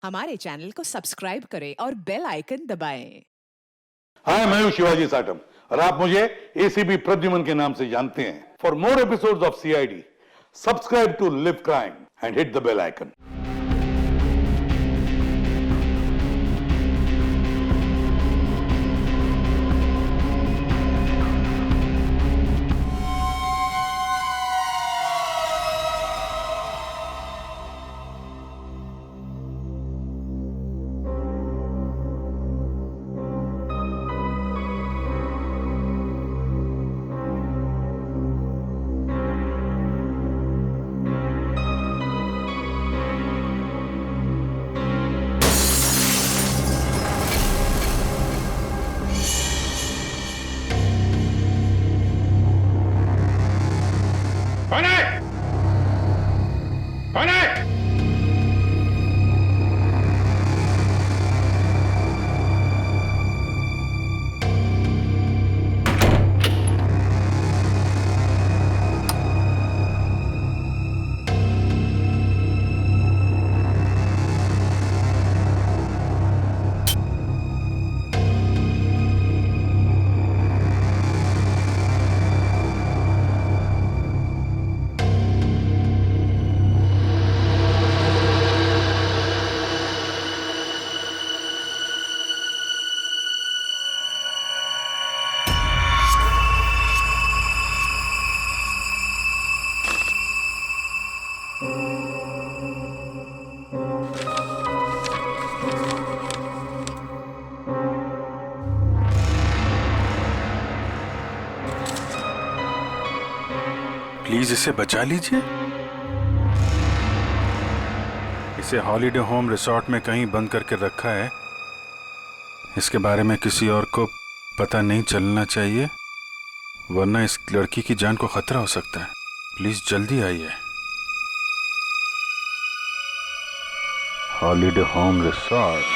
हमारे चैनल को सब्सक्राइब करें और बेल आइकन दबाएं। हाय, मैं हूं शिवाजी साटम और आप मुझे एसीपी प्रद्युमन के नाम से जानते हैं। For more episodes of CID, subscribe to live crime and hit the bell icon. Please इसे बचा लीजिए। इसे हॉलिडे होम रिसोर्ट में कहीं बंद करके रखा है। इसके बारे में किसी और को पता नहीं चलना चाहिए, वरना इस लड़की की जान को खतरा हो सकता है। प्लीज जल्दी आइए। Holiday home resort.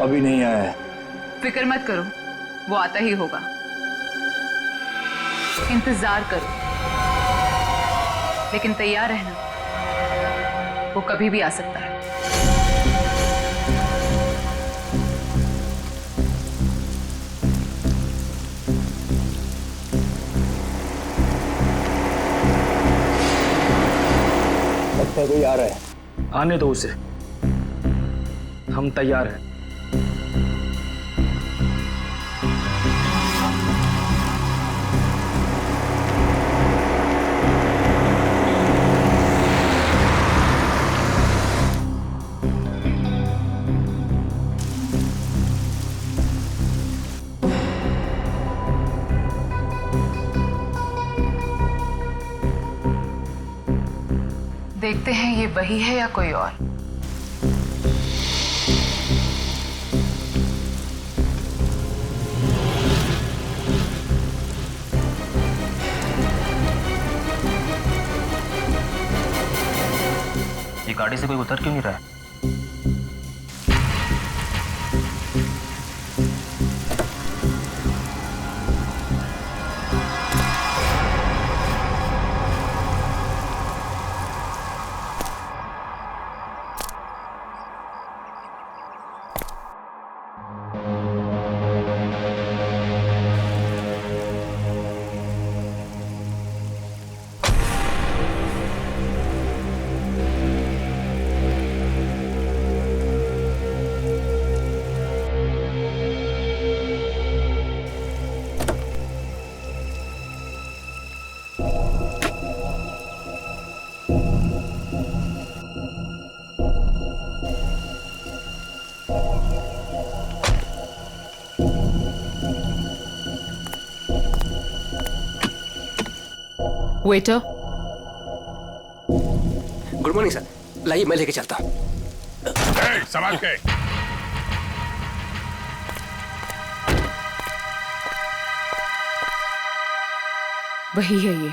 अभी नहीं आया है। फिक्र मत करो, वो आता ही होगा। इंतजार करो, लेकिन तैयार रहना, वो कभी भी आ सकता है। लगता है कोई आ रहा है। आने दो उसे, हम तैयार हैं। देखते हैं ये वही है या कोई और। ये गाड़ी से कोई उतर क्यों नहीं रहा है? Waiter, good morning sir. लाइए मैं लेके चलता हूँ। संभाल के। वही है ये।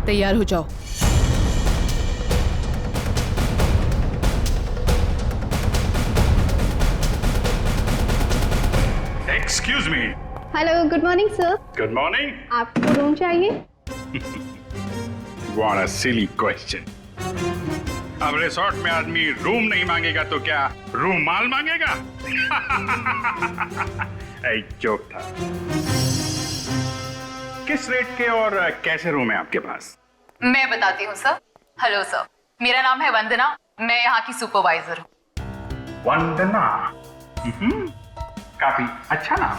तैयार हो जाओ। Excuse me. Hello, good morning sir. Good morning. आपको रूम चाहिए? What a silly question. अब रिसोर्ट में आदमी रूम नहीं मांगेगा तो क्या रूमाल मांगेगा? एक जोक था। किस रेट के और कैसे रूम है आपके पास? मैं बताती हूँ सर। हेलो सर, मेरा नाम है वंदना, मैं यहाँ की सुपरवाइजर हूँ। वंदना। काफी अच्छा नाम।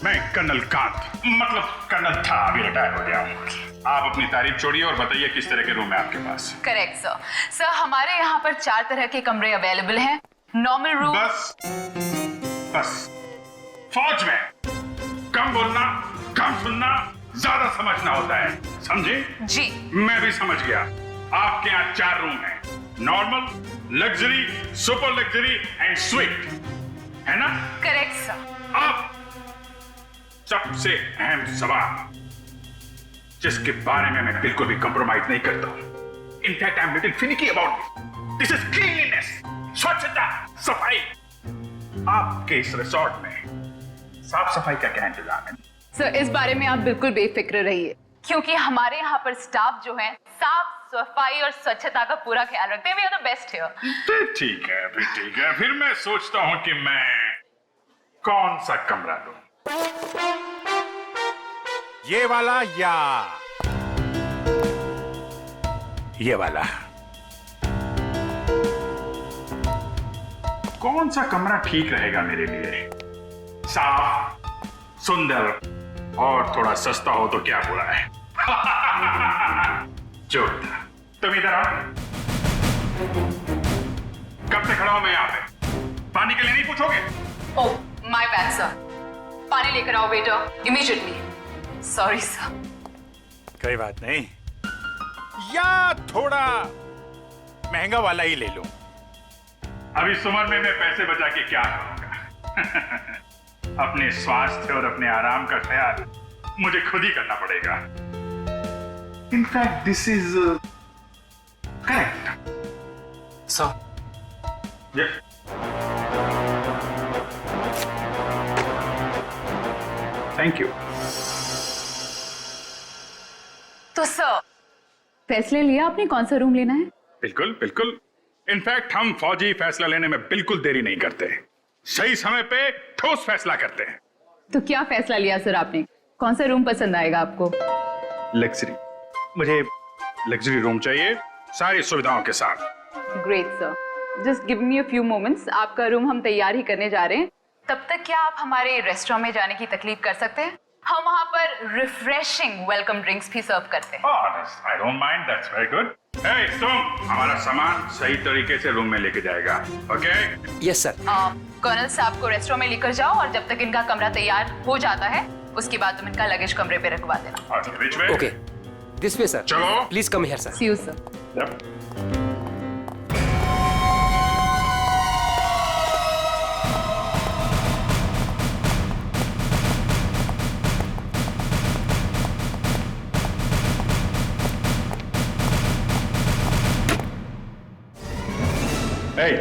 मैं कर्नल कांत, मतलब कर्नल था, अभी रिटायर हो गया हूँ। आप अपनी तारीफ छोड़िए और बताइए किस तरह के रूम है आपके पास? Correct sir. सर हमारे यहाँ पर 4 तरह के कमरे अवेलेबल हैं। Normal room. बस फौज में कम बोलना, कम सुनना, ज्यादा समझना होता है, समझे? जी। मैं भी समझ गया। आपके यहाँ 4 रूम हैं, normal, luxury, super luxury and sweet, है ना? Correct sir. अब सबसे अहम सवाल, जिसके बारे में मैं बिल्कुल भी कंप्रोमाइज नहीं करता हूं। In fact I am little finicky about this is cleanliness, स्वच्छता, सफाई। आपके इस रिसोर्ट में साफ सफाई का क्या इंतजाम है? सर इस बारे में आप बिल्कुल बेफिक्र रहिए, क्योंकि हमारे यहाँ पर स्टाफ जो है साफ सफाई और स्वच्छता का पूरा ख्याल रखते हैं। We are the best here. ठीक है, ठीक है। फिर मैं सोचता हूं कि मैं कौन सा कमरा लूं? ये वाला या ये वाला? कौन सा कमरा ठीक रहेगा मेरे लिए? साफ, सुंदर और थोड़ा सस्ता हो तो क्या बुरा है? जो था, तुम इधर आओ। कब से खड़ा हूं मैं यहाँ पे? पानी के लिए नहीं पूछोगे? Oh my bad sir. पानी लेकर आओ बेटा, इमीडिएटली। Sorry sir. कोई बात नहीं, या थोड़ा महंगा वाला ही ले लूं। अभी इस उम्र में मैं पैसे बचा के क्या करूंगा? अपने स्वास्थ्य और अपने आराम का ख्याल मुझे खुद ही करना पड़ेगा। In fact this is correct sir. Thank you. तो सर फैसले लिया आपने कौन सा रूम लेना है? बिल्कुल बिल्कुल। इनफैक्ट हम फौजी फैसला लेने में बिल्कुल देरी नहीं करते, सही समय पे ठोस फैसला करते हैं। तो क्या फैसला लिया सर आपने? कौन सा रूम पसंद आएगा आपको? लग्जरी, मुझे लग्जरी रूम चाहिए, सारी सुविधाओं के साथ। Great sir, just give me a few moments. आपका रूम हम तैयार ही करने जा रहे हैं। तब तक क्या आप हमारे रेस्टोरेंट में जाने की तकलीफ कर सकते हैं? हम वहाँ पर रिफ्रेशिंग वेलकम ड्रिंक्स भी सर्व करते हैं। I don't mind, that's very good. Hey, तुम हमारा सामान सही तरीके से रूम में लेके जाएगा, ओके? Yes sir. कर्नल साहब को रेस्टोरेंट में लेकर जाओ और जब तक इनका कमरा तैयार हो जाता है उसके बाद तुम इनका लगेज कमरे पे रखवा देना। Which way? Okay, this way sir. चलो। Please come here sir. See you sir. Yep.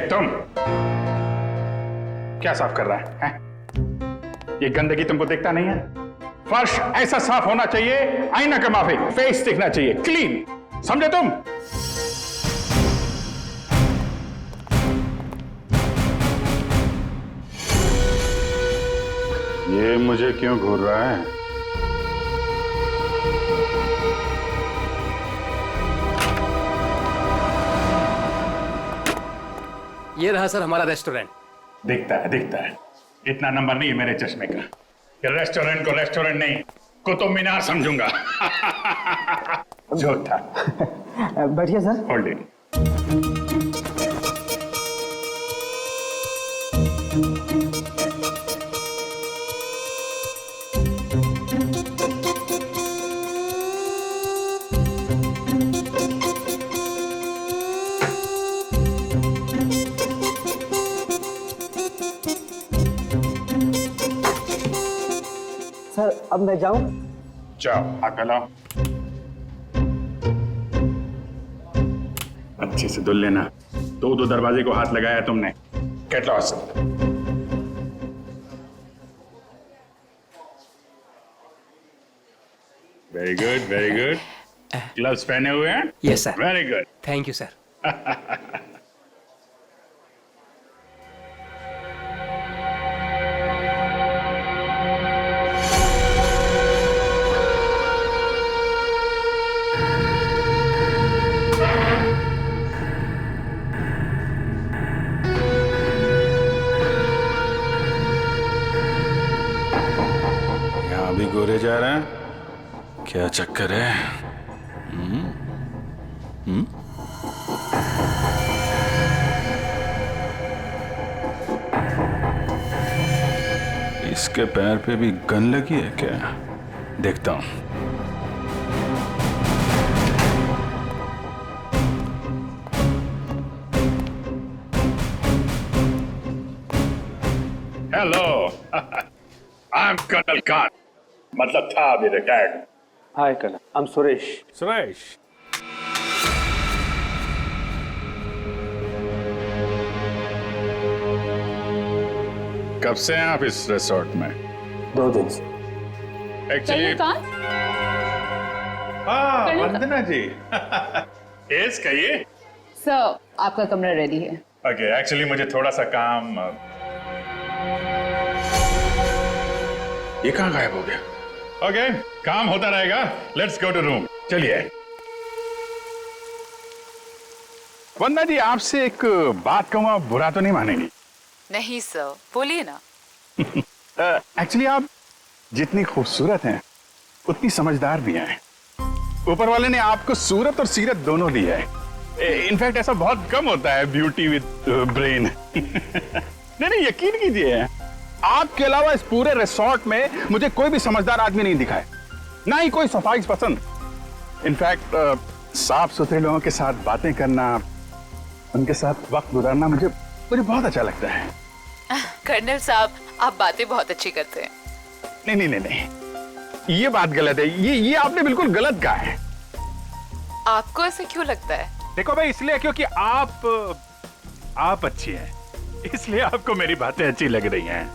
तुम क्या साफ कर रहा है? ये गंदगी तुमको दिखता नहीं है? फर्श ऐसा साफ होना चाहिए, आईना का माफिक, फेस दिखना चाहिए क्लीन, समझे तुम? ये मुझे क्यों घूर रहा है? ये रहा सर हमारा रेस्टोरेंट। दिखता है। इतना नंबर नहीं है मेरे चश्मे का। ये रेस्टोरेंट को रेस्टोरेंट नहीं, कुतुब मीनार समझूंगा। जो था। बैठिए सर। Hold it. सर अब मैं जाऊं? जाओ, हाथ मिलाओ। अच्छे से धुल लेना। दो दरवाजे को हाथ लगाया तुमने। Get lost. Very good, very good. Gloves पहने हुए हैं? Yes sir. Very good. Thank you sir. यहाँ भी गोरे जा रहे हैं, क्या चक्कर है? इसके पैर पे भी गन लगी है क्या? देखता हूं। Hello, I am colonel Khan, मतलब था अभी retired. Hi colonel, I am Suresh. Suresh, कब से हैं आप इस रिसोर्ट में? 2 दिन से। एक्चुअली वंदना जी। यस, कहिए। सर, आपका कमरा रेडी है। ओके, एक्चुअली मुझे थोड़ा सा काम। ये कहाँ गायब हो गया? ओके, काम होता रहेगा। Let's go to room. चलिए। वंदना जी, आपसे एक बात कहूँ, आप बुरा तो नहीं मानेंगी? नहीं सर, बोलिए ना। एक्चुअली आप जितनी खूबसूरत हैं उतनी समझदार भी हैं। ऊपर वाले ने आपको सूरत और सीरत दोनों दी है। इनफैक्ट ऐसा बहुत कम होता है, ब्यूटी विद ब्रेन। नहीं, यकीन कीजिए, आपके अलावा इस पूरे रिसोर्ट में मुझे कोई भी समझदार आदमी नहीं दिखा है, ना ही कोई सफाई पसंद। इनफैक्ट साफ सुथरे लोगों के साथ बातें करना, उनके साथ वक्त गुजारना मुझे बहुत अच्छा लगता है। कर्नल साहब, आप बातें बहुत अच्छी करते हैं। नहीं, ये बात गलत है। ये आपने बिल्कुल गलत कहा है। आपको ऐसे क्यों लगता है? देखो भाई, इसलिए क्योंकि आप अच्छी हैं, इसलिए आपको मेरी बातें अच्छी लग रही हैं।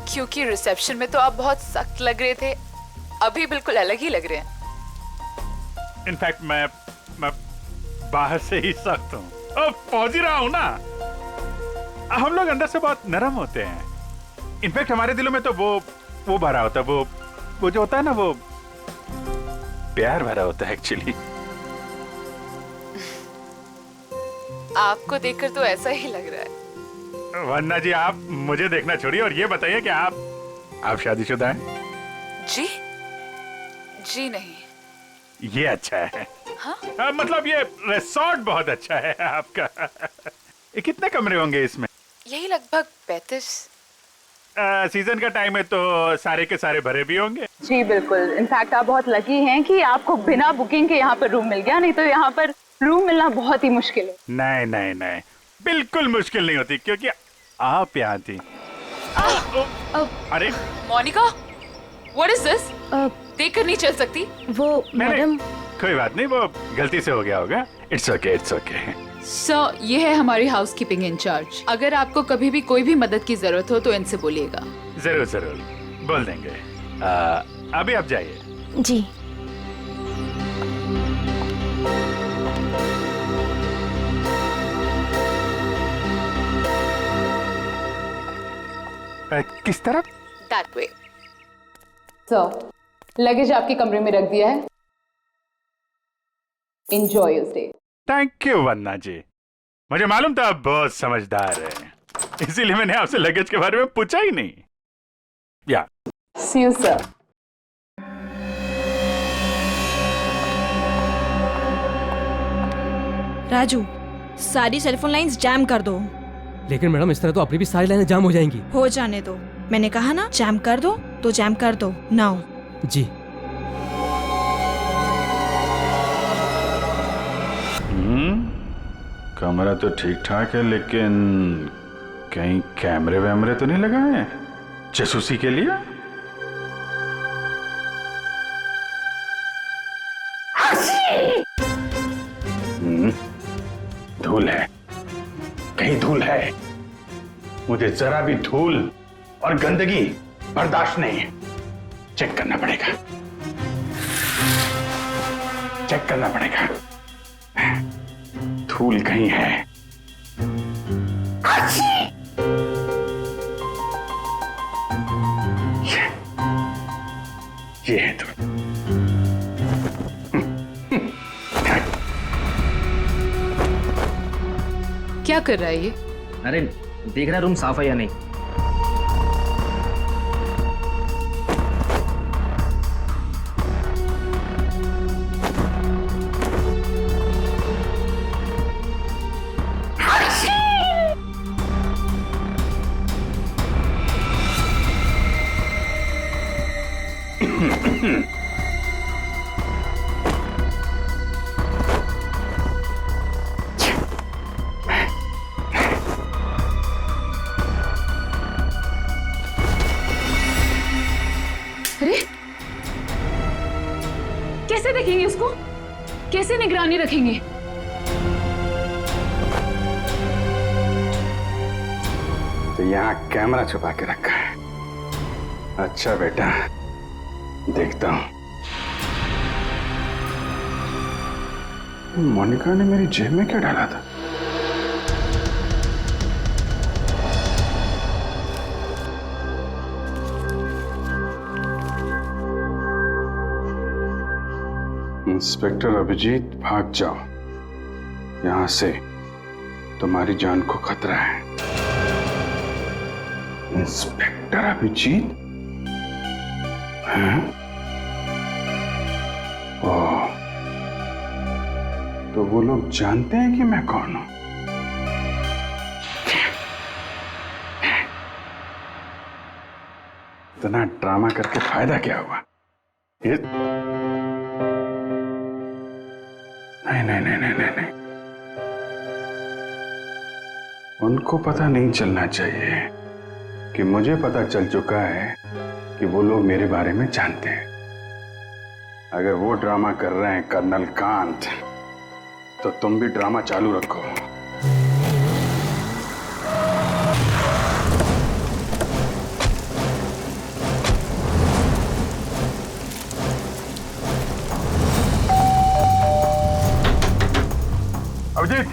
क्योंकि रिसेप्शन में तो आप बहुत सख्त लग रहे थे, अभी बिल्कुल अलग ही लग रहे हैं। इनफैक्ट मैं बाहर से ही सख्त हूँ, पहुंच ही रहा हूँ ना। हम लोग अंदर से बहुत नरम होते हैं। इनफैक्ट हमारे दिलों में तो वो भरा होता है, वो जो होता है ना, वो प्यार भरा होता है एक्चुअली। आपको देखकर तो ऐसा ही लग रहा है। वन्ना जी, आप मुझे देखना छोड़िए और ये बताइए कि आप शादीशुदा हैं? जी नहीं। ये अच्छा है। हाँ? मतलब ये रिसोर्ट बहुत अच्छा है आपका। ये कितने कमरे होंगे इसमें? यही लगभग 35। सीजन का टाइम है तो सारे के सारे भरे भी होंगे। जी बिल्कुल। इनफैक्ट आप बहुत लकी हैं कि आपको बिना बुकिंग के यहाँ पर रूम मिल गया, नहीं तो यहाँ पर रूम मिलना बहुत ही मुश्किल है। नहीं, बिल्कुल मुश्किल नहीं होती, क्योंकि आप यहाँ थी। अरे मोनिका, व्हाट इज दिस? देखकर नहीं चल सकती। वो मैडम। कोई बात नहीं, वो गलती से हो गया होगा। It's okay. सर, ये है हमारी हाउसकीपिंग इंचार्ज। अगर आपको कभी भी कोई भी मदद की जरूरत हो तो इनसे बोलिएगा। जरूर बोल देंगे। अभी आप जाइए। जी। किस तरफ? That way. सर, लगेज आपके कमरे में रख दिया है। Enjoy your stay. Thank you Vanna ji, मुझे मालूम था आप बहुत समझदार हैं, इसीलिए मैंने आपसे लगेज के बारे में पूछा ही नहीं। या सी यू सर। राजू, सारी सेलफोन लाइंस जैम कर दो। लेकिन मैडम, इस तरह तो अपनी भी सारी लाइनें जाम हो जाएंगी। हो जाने दो, मैंने कहा ना जैम कर दो तो जैम कर दो नाउ। जी। कमरा तो ठीक ठाक है, लेकिन कहीं कैमरे वैमरे तो नहीं लगाए हैं जासूसी के लिए? धूल है, कहीं धूल है। मुझे जरा भी धूल और गंदगी बर्दाश्त नहीं है। चेक करना पड़ेगा, चेक करना पड़ेगा। धूल कहीं है। ये है धूल। क्या कर रहा है ये? अरे देख रहा रूम साफ है या नहीं। अरे कैसे देखेंगे उसको? कैसे निगरानी रखेंगे? तो यहाँ कैमरा छुपा के रखा है। अच्छा बेटा, देखता हूं। मोनिका ने मेरी जेब में क्या डाला था? इंस्पेक्टर अभिजीत, भाग जाओ यहां से, तुम्हारी जान को खतरा है। इंस्पेक्टर अभिजीत? हैं? ओह, तो वो लोग जानते हैं कि मैं कौन हूं। इतना ड्रामा करके फायदा क्या हुआ? ये नहीं नहीं नहीं नहीं नहीं नहीं, उनको पता नहीं चलना चाहिए कि मुझे पता चल चुका है कि वो लोग मेरे बारे में जानते हैं। अगर वो ड्रामा कर रहे हैं कर्नल कांत, तो तुम भी ड्रामा चालू रखो। अभिजीत!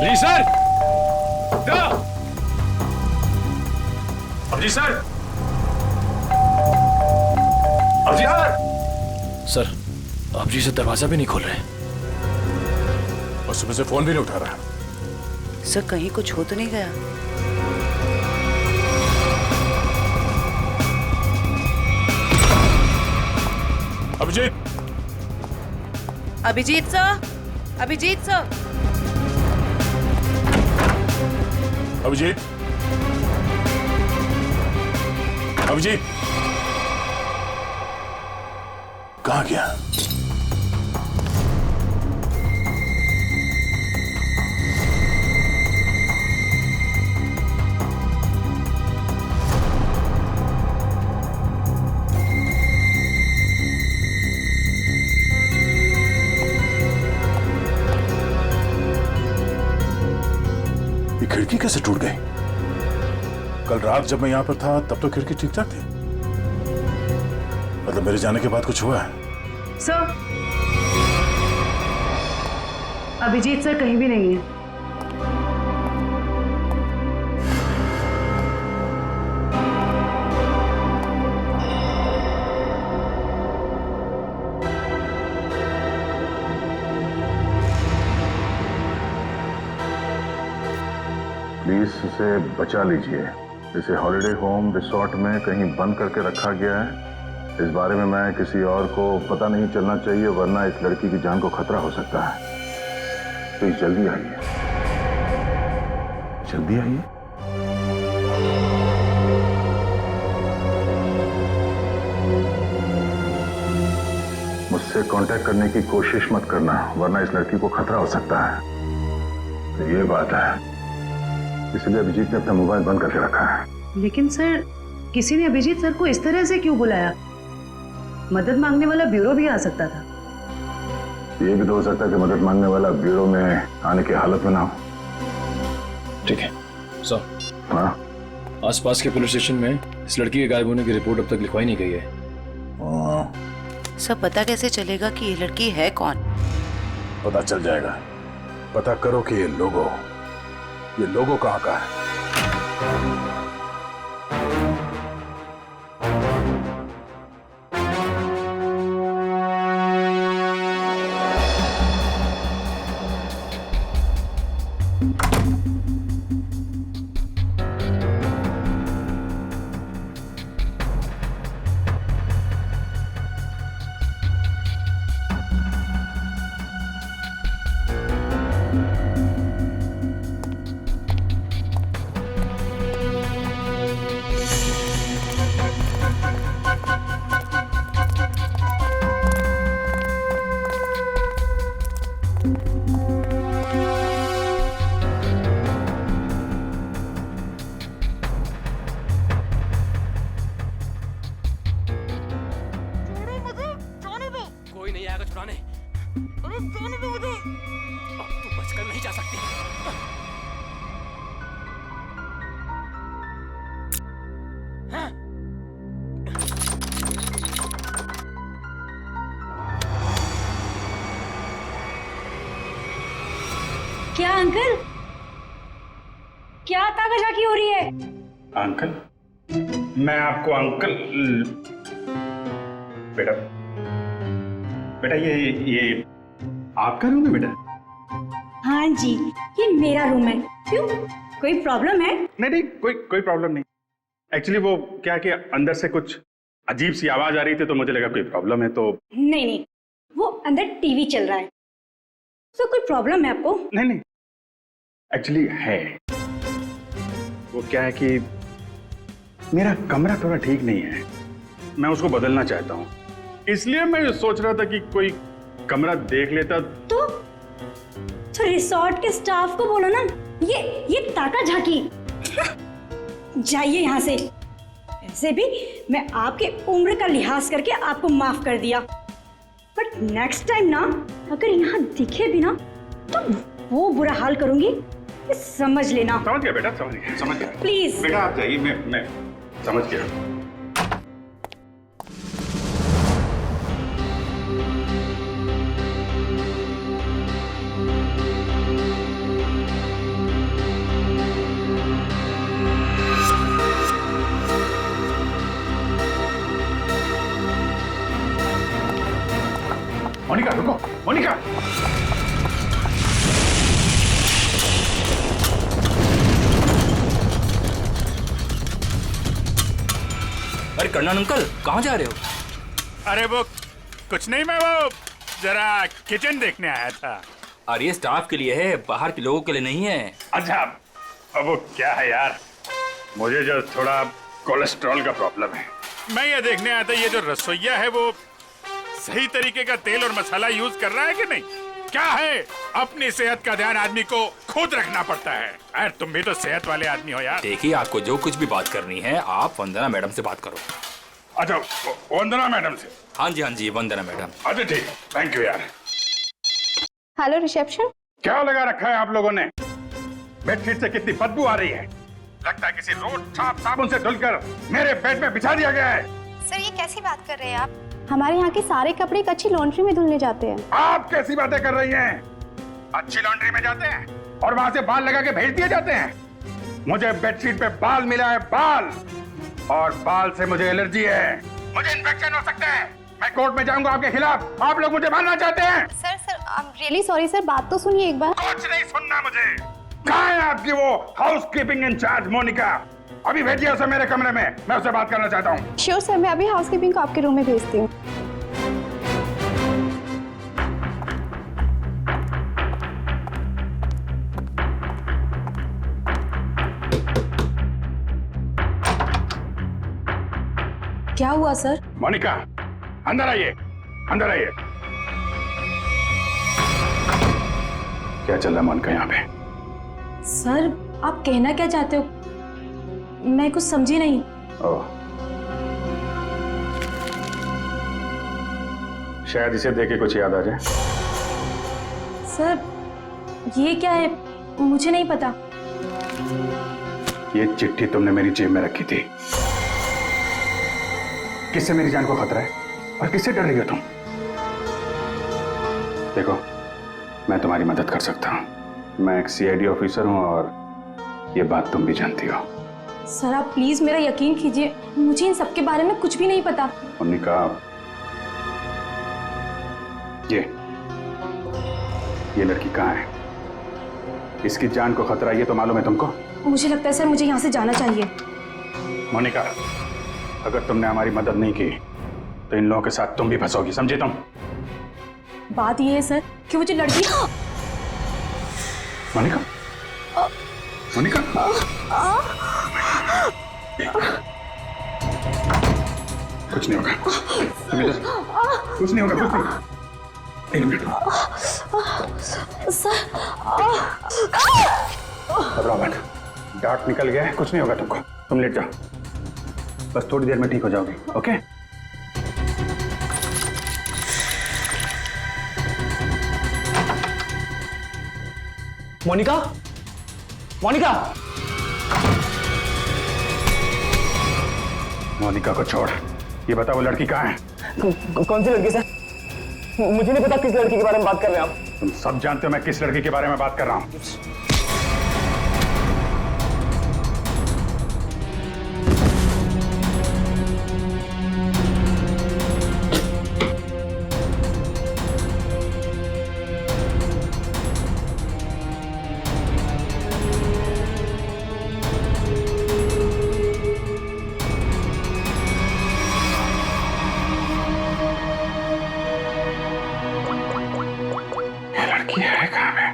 जी sir. Abhijeet sir. Abhijeet sir. Sir Abhijeet से दरवाजा भी नहीं खोल रहे और सुबह से फोन भी नहीं उठा रहा। सर कहीं कुछ हो तो नहीं गया? अभिजीत! Abhijeet sir, Abhijeet sir. अभिजीत! अभिजीत! कहाँ गया? खिड़की कैसे टूट गई? कल रात जब मैं यहां पर था तब तो खिड़की ठीक ठाक थी। मतलब मेरे जाने के बाद कुछ हुआ है? सर अभिजीत सर कहीं भी नहीं है। प्लीज इसे बचा लीजिए। इसे हॉलिडे होम रिसोर्ट में कहीं बंद करके रखा गया है। इस बारे में मैं किसी और को पता नहीं चलना चाहिए, वरना इस लड़की की जान को खतरा हो सकता है। प्लीज जल्दी आइए, जल्दी आइए। मुझसे कांटेक्ट करने की कोशिश मत करना, वरना इस लड़की को खतरा हो सकता है। तो ये बात है, इसलिए अभिजीत ने अपना मोबाइल बंद करके रखा है। लेकिन सर किसी ने अभिजीत सर को इस तरह से क्यों बुलाया? मदद मांगने वाला ब्यूरो भी आ सकता था। ये भी तो हो सकता है कि मदद मांगने वाला ब्यूरो में आने की हालत में ना हो। ठीक है सर। हाँ, आसपास के पुलिस स्टेशन में इस लड़की के गायब होने की रिपोर्ट अब तक लिखवाई नहीं गई है। सर पता कैसे चलेगा कि ये लड़की है कौन? पता चल जाएगा। पता करो कि ये लोगो कहाँ का है। कोई नहीं आएगा छुड़ाने। अरे जाने दो मुझे। अब तू बचकर नहीं जा सकती। हाँ? क्या अंकल? क्या ताकाझाकी हो रही है? अंकल? मैं आपको अंकल बेटा बेटा ये आपका रूम है बेटा? हाँ जी, ये मेरा रूम है। क्यों, कोई प्रॉब्लम है? नहीं कोई प्रॉब्लम नहीं। एक्चुअली वो क्या कि अंदर से कुछ अजीब सी आवाज आ रही थी तो मुझे लगा कोई प्रॉब्लम है तो। नहीं, वो अंदर टीवी चल रहा है। तो कोई प्रॉब्लम है आपको? नहीं एक्चुअली है। वो क्या है कि मेरा कमरा थोड़ा ठीक नहीं है, मैं उसको बदलना चाहता हूँ, इसलिए मैं सोच रहा था कि कोई कमरा देख लेता। तो रिसोर्ट के स्टाफ को बोलो ना, ये ताकाझाकी। जाइए यहाँ से। ऐसे भी मैं आपके उम्र का लिहाज करके आपको माफ कर दिया, बट नेक्स्ट टाइम ना अगर यहाँ दिखे भी ना तो वो बुरा हाल करूंगी, ये समझ लेना। समझ गया बेटा, समझ गया। प्लीज बेटा आप जाइए, मैं समझ गया। मोनिका रुको, मोनिका। अरे कर्नल अंकल, कहाँ जा रहे हो? अरे वो कुछ नहीं, मैं वो जरा किचन देखने आया था। अरे ये स्टाफ के लिए है, बाहर के लोगों के लिए नहीं है। अच्छा, अब वो क्या है यार, मुझे जो थोड़ा कोलेस्ट्रॉल का प्रॉब्लम है, मैं ये देखने आया था ये जो रसोइया है वो सही तरीके का तेल और मसाला यूज कर रहा है कि नहीं। क्या है, अपनी सेहत का ध्यान आदमी को खुद रखना पड़ता है। अरे तुम भी तो सेहत वाले आदमी हो यार। देखिए, आपको जो कुछ भी बात करनी है आप वंदना मैडम से बात करो। अच्छा, वंदना मैडम से? हाँ जी, वंदना मैडम। अच्छा ठीक, थैंक यू यार। Hello reception. क्या लगा रखा है आप लोगों ने? बेडशीट से कितनी बदबू आ रही है, लगता है किसी रोड साफ साबुन से धुलकर मेरे बेड में बिछा दिया गया है। सर ये कैसी बात कर रहे हैं आप? हमारे यहाँ के सारे कपड़े एक अच्छी लॉन्ड्री में धुलने जाते हैं। आप कैसी बातें कर रही हैं? अच्छी लॉन्ड्री में जाते हैं और वहाँ से बाल लगा के भेज दिए जाते हैं। मुझे बेडशीट पे बाल मिला है, बाल, और बाल से मुझे एलर्जी है, मुझे इन्फेक्शन हो सकता है। मैं कोर्ट में जाऊंगा आपके खिलाफ। आप लोग मुझे मारना चाहते हैं? Sir I am really sorry sir, बात तो सुनिए एक बार। कुछ नहीं सुनना मुझे। कहाँ है आपकी वो हाउसकीपिंग इंचार्ज मोनिका? अभी भेजिए उसे मेरे कमरे में, मैं उससे बात करना चाहता हूँ। श्योर सर, मैं अभी हाउसकीपिंग को आपके रूम में भेजती हूँ। क्या हुआ सर? मोनिका अंदर आइए, अंदर आइए। क्या चल रहा है मोनिका यहाँ पे? सर आप कहना क्या चाहते हो, मैं कुछ समझी नहीं। ओह, शायद इसे देख के कुछ याद आ जाए। सर ये क्या है, मुझे नहीं पता। ये चिट्ठी तुमने मेरी जेब में रखी थी। किससे मेरी जान को खतरा है और किससे डर रही हो तुम? देखो, मैं तुम्हारी मदद कर सकता हूं। मैं एक सीआईडी ऑफिसर हूं और ये बात तुम भी जानती हो। सर आप प्लीज मेरा यकीन कीजिए, मुझे इन सब के बारे में कुछ भी नहीं पता। मोनिका, ये लड़की कहाँ है? इसकी जान को खतरा ये तो मालूम है तुमको? मुझे लगता है सर मुझे यहाँ से जाना चाहिए। मोनिका, अगर तुमने हमारी मदद नहीं की तो इन लोगों के साथ तुम भी फंसोगी, समझे तुम? बात ये है सर कि वो जो लड़की। मोनिका, मोनिका, कुछ नहीं होगा, कुछ नहीं होगा, कुछ नहीं। एक मिनट सर, घबराओ मत, डार्ट निकल गया है, कुछ नहीं होगा तुमको। तुम लेट जाओ, बस थोड़ी देर में ठीक हो जाओगी। ओके? मोनिका, मोनिका, मोनिका को छोड़, ये बता वो लड़की कहाँ है? कौन सी लड़की सर? मुझे नहीं पता किस लड़की के बारे में बात कर रहे हैं आप। तुम सब जानते हो मैं किस लड़की के बारे में बात कर रहा हूँ। लड़की है कहाँ पे?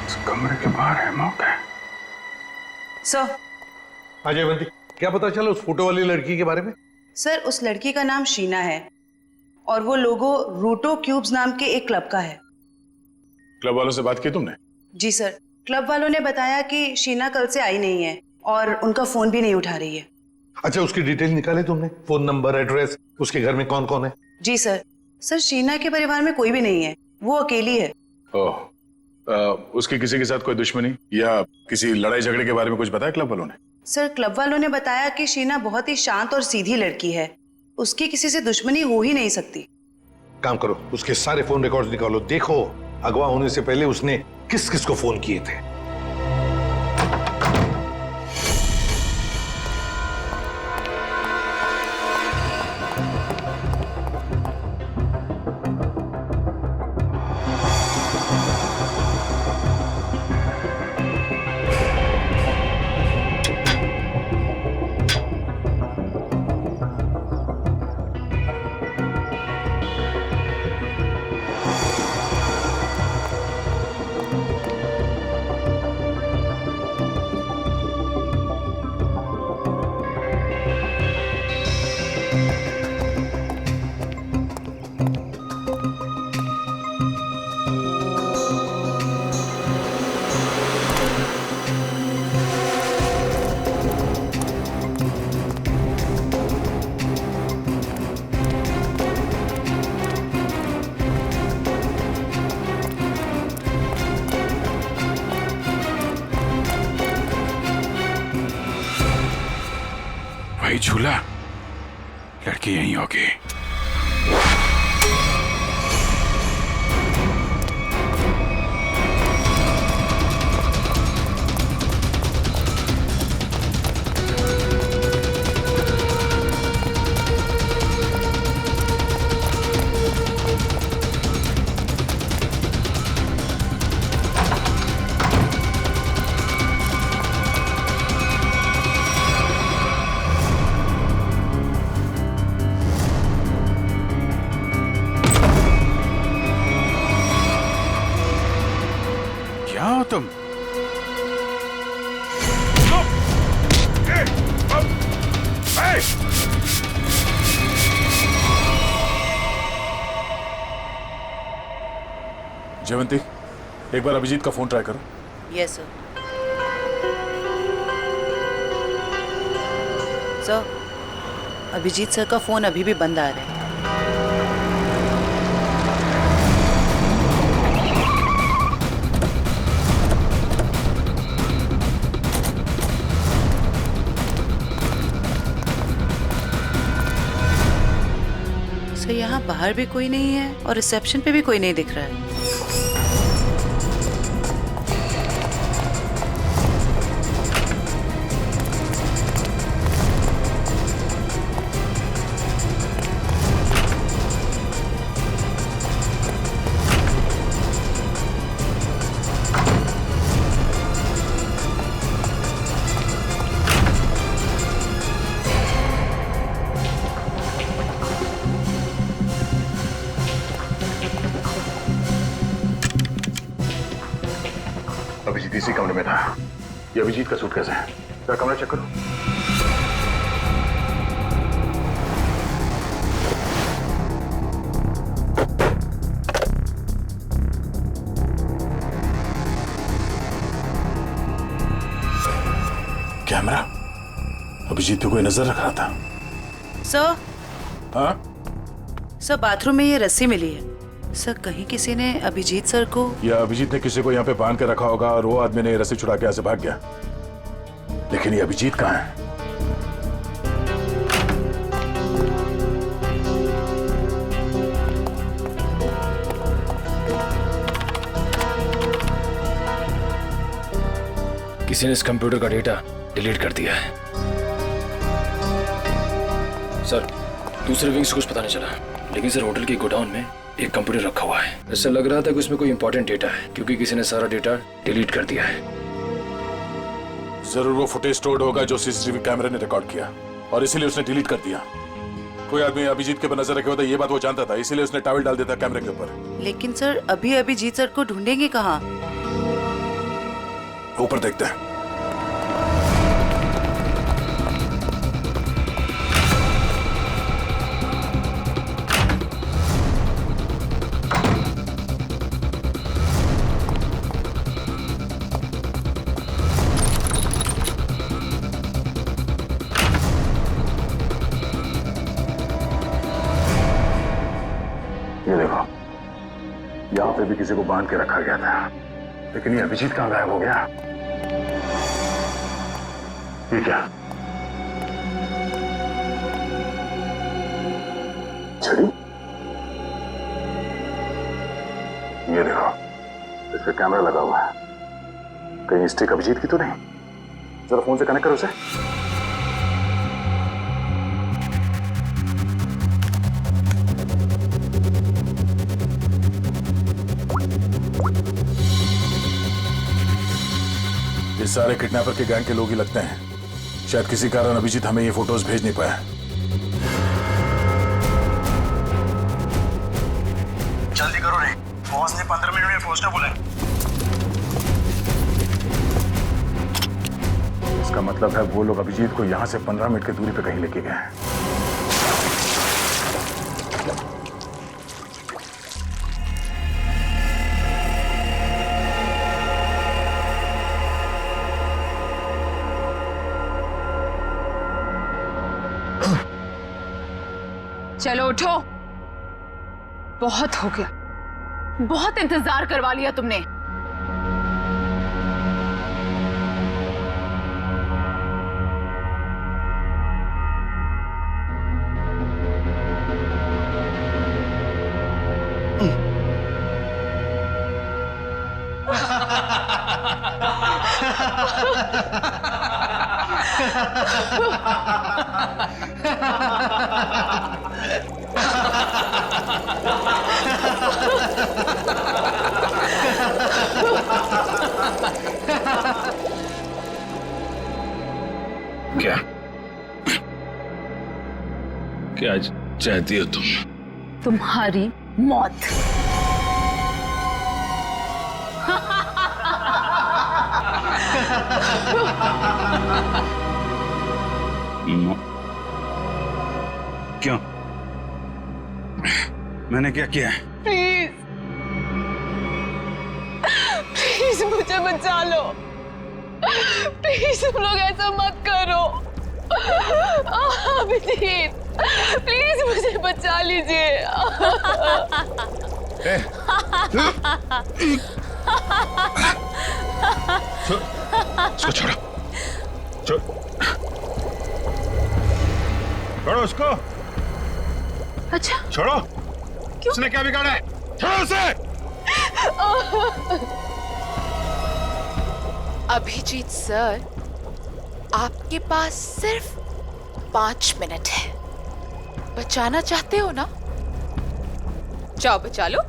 इस कमरे के बाहर है, मौका है। सर, हाँ जयवंती, क्या पता चला उस फोटो वाली लड़की के बारे में? सर उस लड़की का नाम शीना है और वो लोगो रूटो क्यूब्स नाम के एक क्लब का है। क्लब वालों से बात की तुमने? जी सर, क्लब वालों ने बताया कि शीना कल से आई नहीं है और उनका फोन भी नहीं उठा रही है। अच्छा, उसकी डिटेल निकाले तुमने? फोन नंबर, एड्रेस, उसके घर में कौन कौन है? जी सर। सर शीना के परिवार में कोई भी नहीं है, वो अकेली है। ओह, उसकी किसी के साथ कोई दुश्मनी या किसी लड़ाई झगड़े के बारे में कुछ बताया क्लब वालों ने? सर क्लब वालों ने बताया कि शीना बहुत ही शांत और सीधी लड़की है, उसकी किसी से दुश्मनी हो ही नहीं सकती। काम करो, उसके सारे फोन रिकॉर्ड्स निकालो, देखो अगवा होने से पहले उसने किस किस को फोन किए थे। वही झूला, लड़की यहीं होगी। क्या हो तुम? जयवंती, एक बार अभिजीत का फोन ट्राई करो। Yes sir. Sir Abhijeet sir का फोन अभी भी बंद आ रहा है। सर यहाँ बाहर भी कोई नहीं है और रिसेप्शन पे भी कोई नहीं दिख रहा है। अभिजीत इसी कमरे में था। ये अभिजीत का सूटकेस है। क्या कमरा चेक करो। कैमरा। अभिजीत को कोई नजर रख रहा था। सर। हाँ? सर बाथरूम में ये रस्सी मिली है। सर कहीं किसी ने अभिजीत सर को, या अभिजीत ने किसी को यहाँ पे बांध के रखा होगा और वो आदमी ने रस्सी छुड़ा के यहाँ से भाग गया। लेकिन ये अभिजीत कहाँ है? किसी ने इस कंप्यूटर का डेटा डिलीट कर दिया है। सर दूसरे विंग से कुछ पता नहीं चला, लेकिन सर होटल के गोडाउन में एक कंप्यूटर रखा हुआ है। ऐसा लग रहा था कि उसमें कोई इंपॉर्टेंट डेटा है, क्योंकि किसी ने सारा डेटा डिलीट कर दिया है। जरूर वो फुटेज स्टोर्ड होगा जो सीसीटीवी कैमरे ने रिकॉर्ड किया और इसीलिए उसने डिलीट कर दिया। कोई आदमी अभिजीत के ऊपर नजर रखे होता, ये बात वो जानता था, इसीलिए उसने टॉवल डाल दिया था कैमरे के ऊपर। लेकिन सर अभी अभिजीत सर को ढूंढेंगे कहाँ? ऊपर देखते हैं। ये देखो, यहाँ पे भी किसी को बांध के रखा गया था, लेकिन ये अभिजीत कहाँ गायब हो गया? ये क्या? छड़ी? ये देखो, इस पे कैमरा लगा हुआ है। कहीं स्टिक अभिजीत की तो नहीं? जरा फोन से कनेक्ट करो उसे। ये सारे किडनैपर के गैंग के लोग ही लगते हैं। शायद किसी कारण अभिजीत हमें ये फोटोज भेज नहीं पाया। जल्दी करो रे, बॉस ने 15 मिनट में पहुंचना बोला है। इसका मतलब है वो लोग अभिजीत को यहाँ से 15 मिनट की दूरी पे कहीं लेके गए हैं। चलो उठो, बहुत हो गया, बहुत इंतजार करवा लिया तुमने। क्या क्या चाहती हो तुम? तुम्हारी मौत। क्यों? मैंने क्या किया है? प्लीज प्लीज मुझे बचा लो। प्लीज तुम लोग ऐसा मत करो। अभिजीत, प्लीज मुझे बचा लीजिए। उसको छोड़ो, छोड़ो उसको। अच्छा, छोड़ो। क्यों? उसने क्या बिगाड़ा है? छोड़ो उसे। अभिजीत सर, आपके पास सिर्फ 5 मिनट है। बचाना चाहते हो ना? जाओ बचा लो।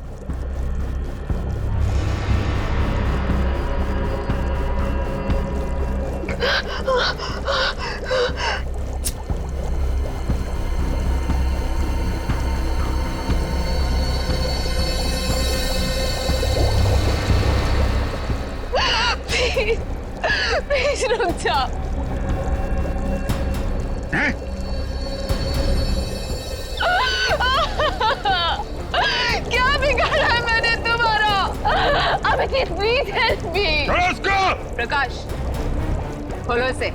प्लीज रुक जा। क्या बिगाड़ा है मैंने तुम्हारा? Abhijeet please help me. Prakash, खोलो इसे।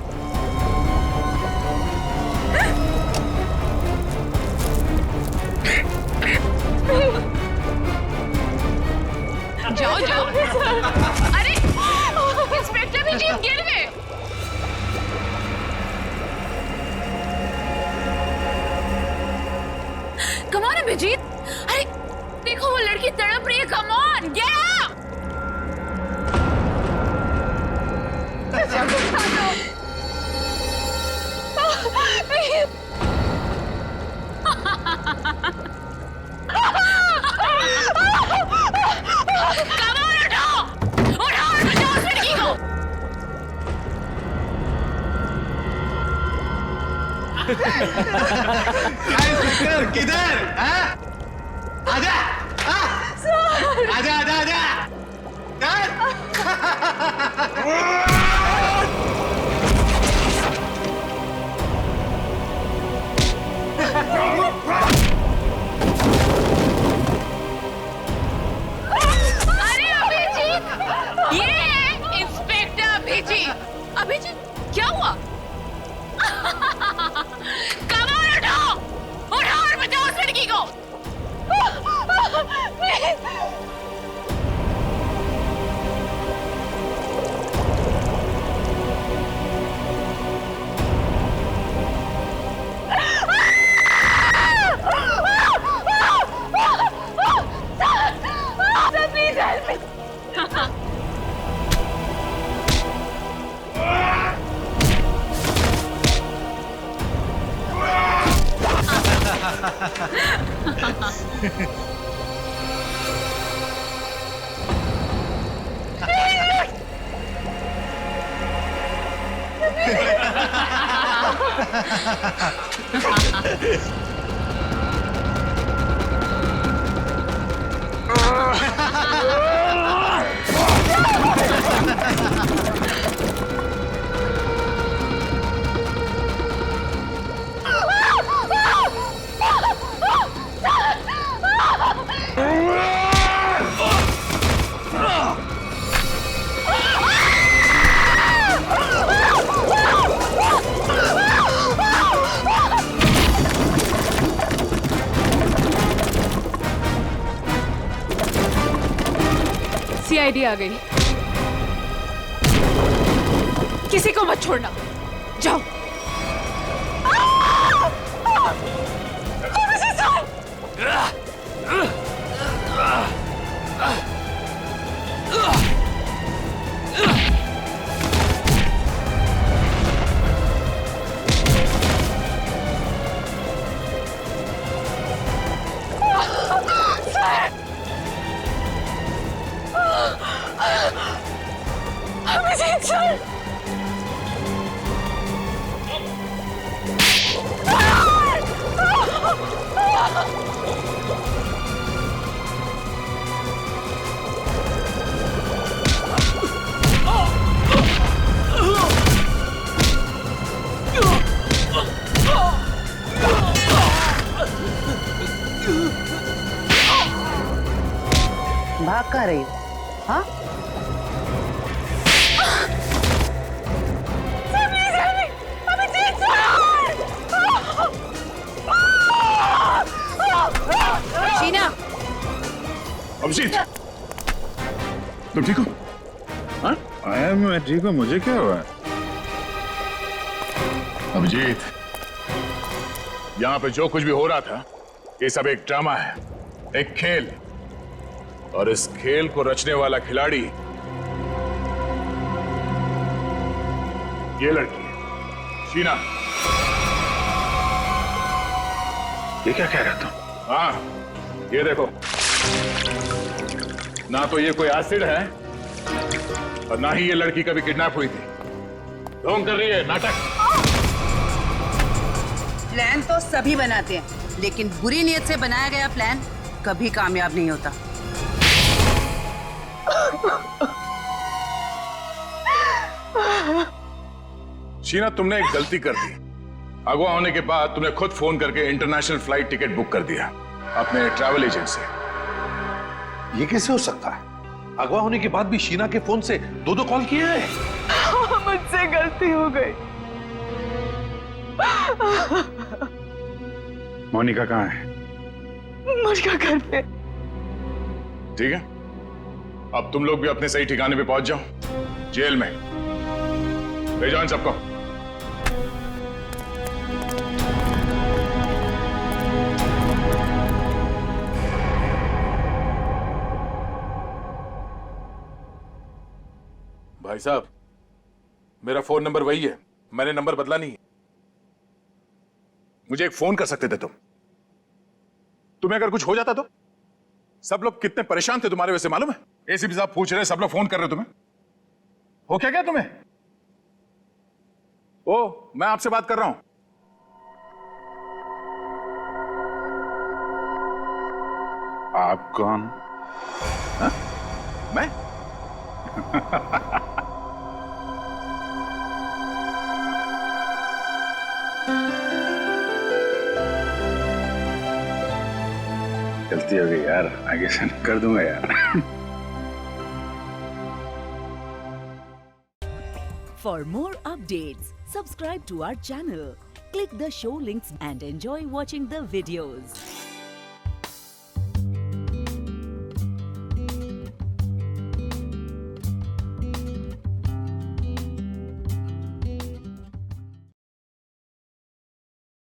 जाओ जाओ। अरे इंस्पेक्टर भी जीप गिर गए। कम ऑन अभिजीत, अरे देखो वो लड़की तड़प रही है। Come on, get up. किधर? आजा, आजा, आजा, आजा। अरे अभिजीत, ये है इंस्पेक्टर अभिजीत। अभिजीत क्या हुआ? कमाल उठाओ, उठाओ और बचाओ उस लड़की को। Please help me. सीआईडी आ गई। किसी को मत छोड़ना, जाओ। अभिजीत सर, भाग कहाँ रही हो? हाँ? अभिजीत, तुम ठीक हो? हाँ? मैं ठीक हूँ, मुझे क्या हुआ? अभिजीत, यहाँ पे जो कुछ भी हो रहा था, ये सब एक ड्रामा है, एक खेल। और इस खेल को रचने वाला खिलाड़ी ये लड़की है, शीना। ये क्या कह रहा था? हाँ, ये देखो, ना तो ये कोई एसिड है और ना ही ये लड़की कभी किडनैप हुई थी। ढोंग कर रही है, नाटक। प्लान तो सभी बनाते हैं, लेकिन बुरी नीयत से बनाया गया प्लान कभी कामयाब नहीं होता। शीना, तुमने एक गलती कर दी। अगवा होने के बाद तुमने खुद फोन करके इंटरनेशनल फ्लाइट टिकट बुक कर दिया अपने ट्रैवल एजेंट से। ये कैसे हो सकता है? अगवा होने के बाद भी शीना के फोन से दो कॉल किए हैं। मुझसे गलती हो गई। मोनिका कहाँ है? मोनिका घर पे। ठीक है, अब तुम लोग भी अपने सही ठिकाने पे पहुंच जाओ, जेल में। ले जाओ इन सबको। भाई साहब, मेरा फोन नंबर वही है, मैंने नंबर बदला नहीं है। मुझे एक फोन कर सकते थे तुम। तुम्हें अगर कुछ हो जाता तो? सब लोग कितने परेशान थे तुम्हारे वजह से, मालूम है? एसीपी साहब पूछ रहे, सब लोग फोन कर रहे तुम्हें। हो क्या तुम्हें? ओ, मैं आपसे बात कर रहा हूं। आप कौन? हा? मैं? गलती हो गई यार, आगे से कर दूंगा यार। For more updates, subscribe to our channel, click the show links and enjoy watching the videos.